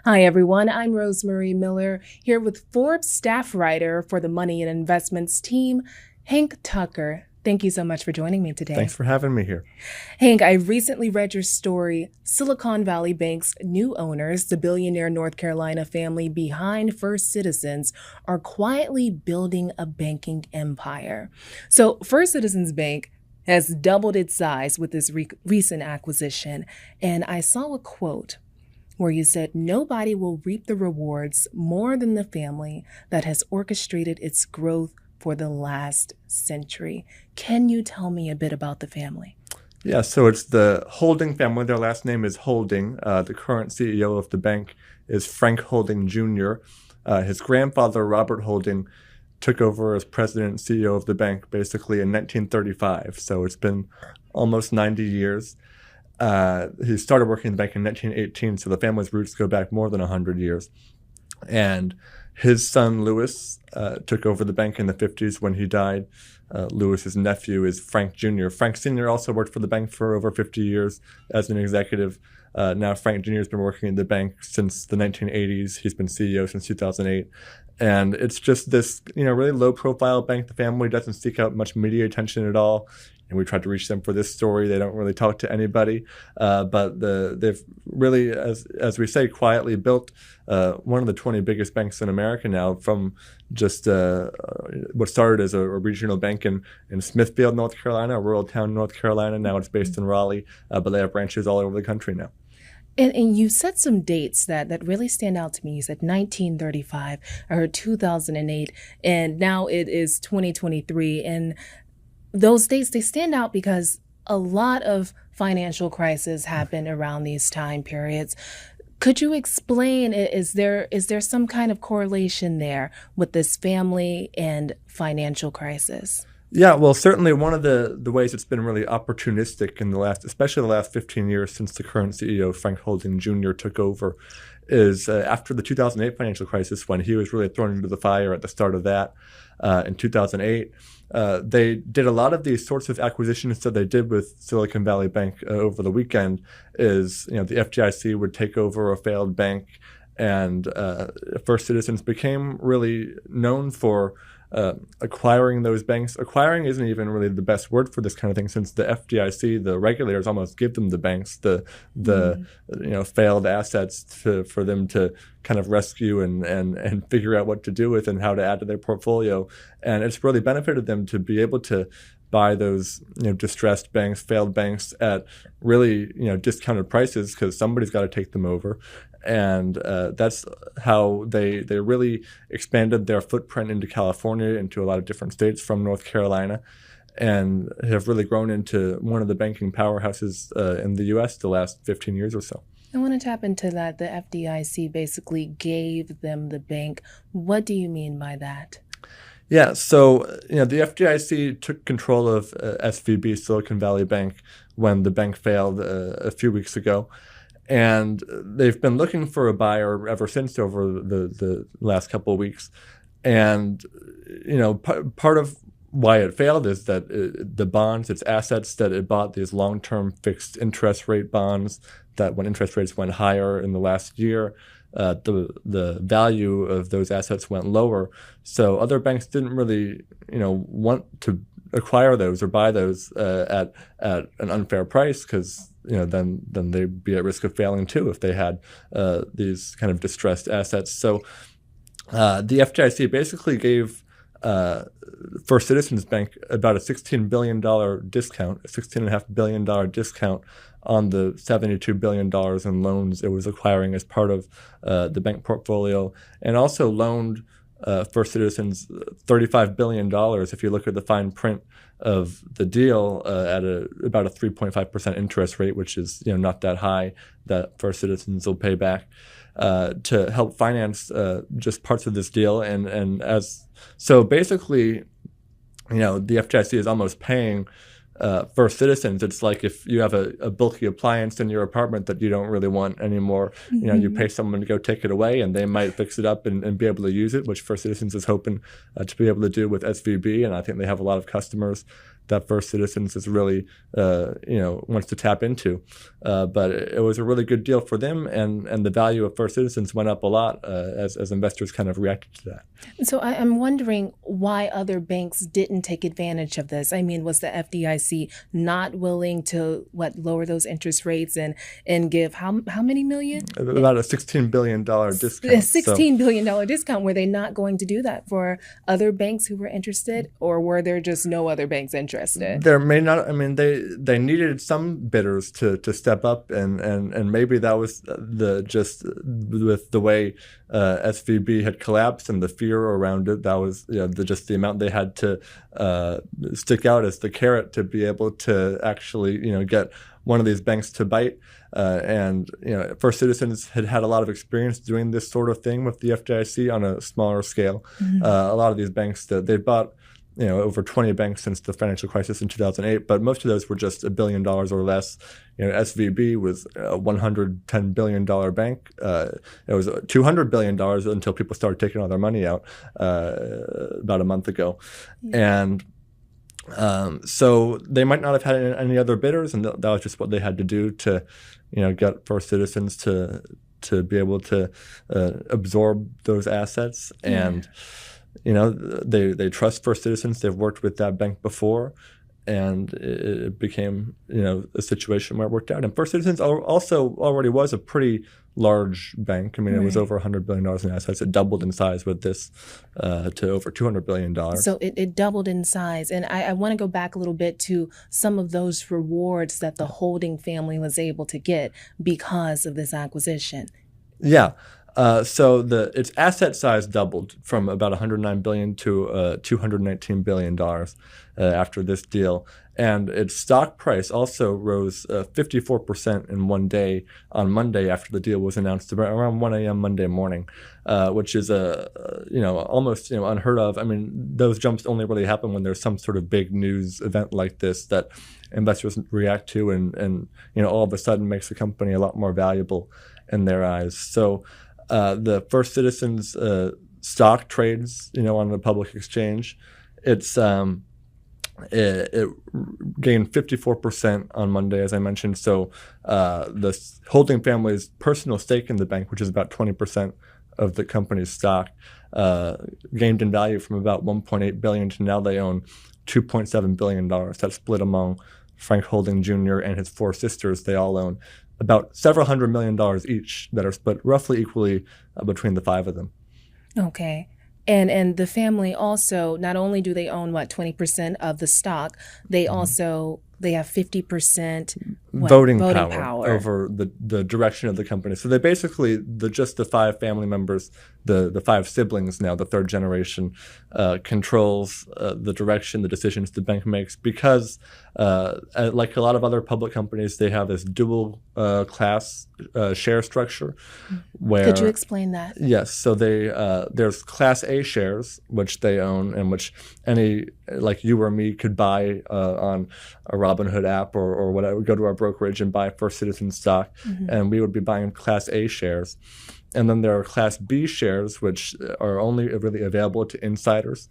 Hi, everyone. I'm Rosemary Miller here with Forbes staff writer for the Money and Investments team, Hank Tucker. Thank you so much for joining me today. Thanks for having me here. Hank, I recently read your story, Silicon Valley Bank's new owners, the billionaire North Carolina family behind First Citizens, are quietly building a banking empire. So First Citizens Bank has doubled its size with this recent acquisition, and I saw a quote where you said, "Nobody will reap the rewards more than the family that has orchestrated its growth for the last century." Can you tell me a bit about the family? Yeah, so it's the Holding family. Their last name is Holding. The current CEO of the bank is Frank Holding Jr. His grandfather, Robert Holding, took over as president and CEO of the bank basically in 1935. So it's been almost 90 years. He started working in the bank in 1918, so the family's roots go back more than 100 years. And his son, Louis, took over the bank in the 50s when he died. Louis's nephew is Frank Jr. Frank Sr. also worked for the bank for over 50 years as an executive. Now Frank Jr. has been working at the bank since the 1980s. He's been CEO since 2008. And it's just this, really low-profile bank. The family doesn't seek out much media attention at all. And we tried to reach them for this story. They don't really talk to anybody, but they've really, as we say, quietly built one of the 20 biggest banks in America now, from just what started as a regional bank in Smithfield, North Carolina, a rural town, North Carolina. Now it's based in Raleigh, but they have branches all over the country now. And you said some dates that really stand out to me. You said 1935, I heard 2008, and now it is 2023. And those dates, they stand out because a lot of financial crises happen around these time periods. Could you explain, is there some kind of correlation there with this family and financial crisis? Yeah, well, certainly one of the ways it's been really opportunistic in especially the last 15 years since the current CEO, Frank Holding Jr., took over, is after the 2008 financial crisis, when he was really thrown into the fire at the start of that in 2008. They did a lot of these sorts of acquisitions that they did with Silicon Valley Bank over the weekend. The FDIC would take over a failed bank, and First Citizens became really known for acquiring those banks. Acquiring isn't even really the best word for this kind of thing, since the FDIC, the regulators, almost give them the banks, the failed assets for them to kind of rescue and figure out what to do with and how to add to their portfolio. And it's really benefited them to be able to buy those distressed banks, failed banks at really discounted prices, because somebody's got to take them over. And that's how they really expanded their footprint into California, into a lot of different states from North Carolina, and have really grown into one of the banking powerhouses in the U.S. the last 15 years or so. I want to tap into that. The FDIC basically gave them the bank. What do you mean by that? Yeah, so the FDIC took control of SVB, Silicon Valley Bank, when the bank failed a few weeks ago. And they've been looking for a buyer ever since, over the last couple of weeks. And, part of why it failed is that the bonds, its assets that it bought, these long-term fixed interest rate bonds, that when interest rates went higher in the last year, the value of those assets went lower. So other banks didn't really, want to acquire those or buy those at an unfair price, because then they'd be at risk of failing too if they had these kind of distressed assets. So the FDIC basically gave First Citizens Bank about a $16 billion discount, a $16.5 billion discount on the $72 billion in loans it was acquiring as part of the bank portfolio, and also loaned First Citizens $35 billion, if you look at the fine print of the deal, at about a 3.5% interest rate, which is not that high, that First Citizens will pay back to help finance just parts of this deal. So basically, the FDIC is almost paying First Citizens. It's like if you have a bulky appliance in your apartment that you don't really want anymore, you pay someone to go take it away, and they might fix it up and be able to use it, which First Citizens is hoping to be able to do with SVB. And I think they have a lot of customers that First Citizens is really wants to tap into. But it was a really good deal for them, and the value of First Citizens went up a lot as investors kind of reacted to that. So I'm wondering why other banks didn't take advantage of this. I mean, was the FDIC not willing to lower those interest rates and give how many million? About a $16 billion discount. A $16 billion discount. Were they not going to do that for other banks who were interested, or were there just no other banks interested? There may not. I mean, they needed some bidders to step up, and maybe that was with the way SVB had collapsed and the fear around it. That was just the amount they had to stick out as the carrot to be able to actually get one of these banks to bite. And First Citizens had a lot of experience doing this sort of thing with the FDIC on a smaller scale. Mm-hmm. A lot of these banks that they bought, over 20 banks since the financial crisis in 2008, but most of those were just $1 billion or less. SVB was a $110 billion bank. It was $200 billion until people started taking all their money out about a month ago. Yeah. And so they might not have had any other bidders, and that was just what they had to do to, get First Citizens to be able to absorb those assets. And they trust First Citizens. They've worked with that bank before, and it became a situation where it worked out. And First Citizens also already was a pretty large bank. I mean, It was over $100 billion in assets. It doubled in size with this to over $200 billion. So it doubled in size. And I want to go back a little bit to some of those rewards that the holding family was able to get because of this acquisition. Yeah. So its asset size doubled from about $109 billion to $219 billion after this deal, and its stock price also rose 54% in one day on Monday after the deal was announced around 1 a.m. Monday morning, which is almost unheard of. I mean, those jumps only really happen when there's some sort of big news event like this that investors react to, and all of a sudden makes the company a lot more valuable in their eyes. So. The First Citizens stock trades, on the public exchange. It gained 54% on Monday, as I mentioned. So the holding family's personal stake in the bank, which is about 20% of the company's stock, gained in value from about $1.8 billion to now they own $2.7 billion. That's split among Frank Holding Jr. and his four sisters. They all own about several $100 million each that are split roughly equally between the five of them. Okay. And the family also, not only do they own 20% of the stock, they also they have 50% voting power over the direction of the company. So they basically, just the five family members, the five siblings now, the third generation, controls the direction, the decisions the bank makes, because like a lot of other public companies, they have this dual class share structure. Where, could you explain that? Yes. So there's Class A shares, which they own, and which any, like you or me, could buy on a Robinhood app or whatever, go to our brokerage and buy First Citizens stock, and we would be buying Class A shares. And then there are Class B shares, which are only really available to insiders.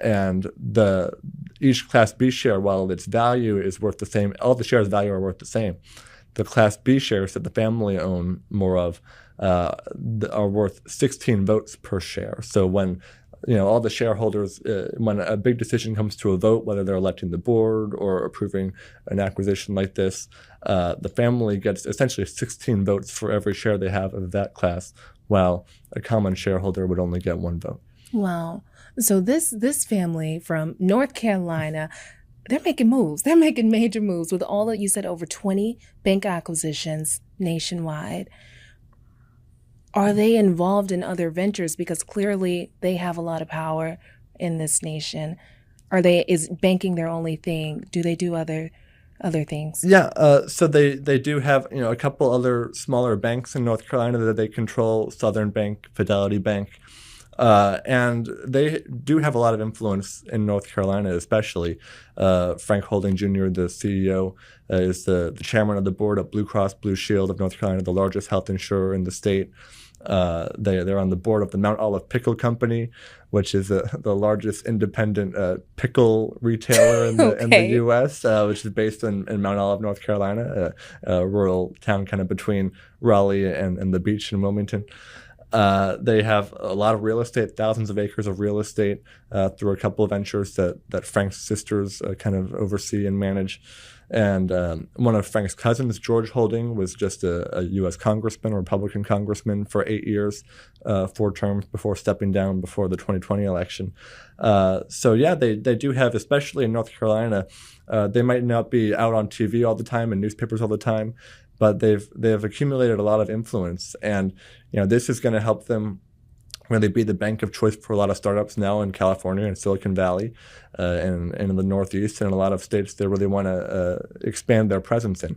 And each Class B share, while its value is worth the same, all the shares' value are worth the same. The Class B shares that the family own more of are worth 16 votes per share. So when all the shareholders, when a big decision comes to a vote, whether they're electing the board or approving an acquisition like this, the family gets essentially 16 votes for every share they have of that class, while a common shareholder would only get one vote. Wow. So this family from North Carolina, they're making moves. They're making major moves with all that you said, over 20 bank acquisitions nationwide. Are they involved in other ventures? Because clearly they have a lot of power in this nation. Is banking their only thing? Do they do other things? Yeah, so they do have a couple other smaller banks in North Carolina that they control: Southern Bank, Fidelity Bank, and they do have a lot of influence in North Carolina, especially. Frank Holding Jr., the CEO, is the chairman of the board at Blue Cross Blue Shield of North Carolina, the largest health insurer in the state. They're on the board of the Mount Olive Pickle Company, which is the largest independent pickle retailer in the U.S., which is based in Mount Olive, North Carolina, a rural town kind of between Raleigh and the beach in Wilmington. They have a lot of real estate, thousands of acres of real estate through a couple of ventures that Frank's sisters kind of oversee and manage. And one of Frank's cousins, George Holding, was just a U.S. congressman, a Republican congressman for 8 years, 4 terms before stepping down before the 2020 election. So yeah, they do have, especially in North Carolina, they might not be out on TV all the time and newspapers all the time, but they've accumulated a lot of influence, and this is going to help them really be the bank of choice for a lot of startups now in California and Silicon Valley, and in the Northeast and a lot of states they really want to expand their presence in.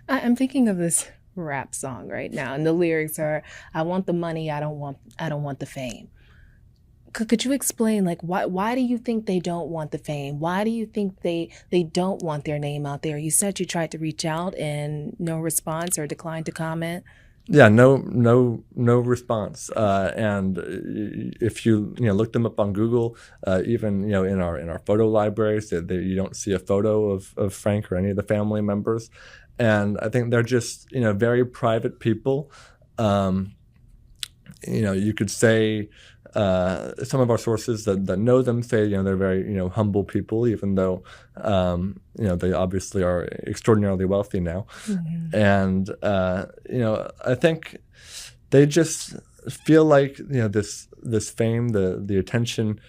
I'm thinking of this rap song right now, and the lyrics are, "I want the money, I don't want the fame." Could you explain, like, why do you think they don't want the fame? Why do you think they don't want their name out there? You said you tried to reach out and no response or declined to comment. Yeah, no response. And if you look them up on Google, even in our photo libraries, you don't see a photo of Frank or any of the family members. And I think they're just very private people. You could say some of our sources that know them say they're very humble people, even though they obviously are extraordinarily wealthy now. Mm-hmm. And I think they just feel like this fame, the attention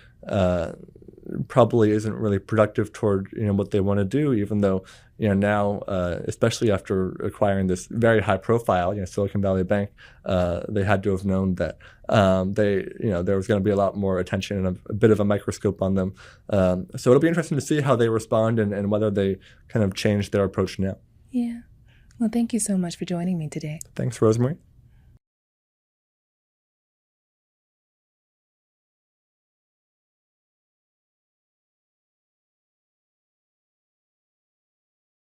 probably isn't really productive toward what they want to do, even though now, especially after acquiring this very high profile Silicon Valley Bank, they had to have known that there was going to be a lot more attention and a bit of a microscope on them. So it'll be interesting to see how they respond and whether they kind of change their approach now. Yeah. Well, thank you so much for joining me today. Thanks, Rosemary.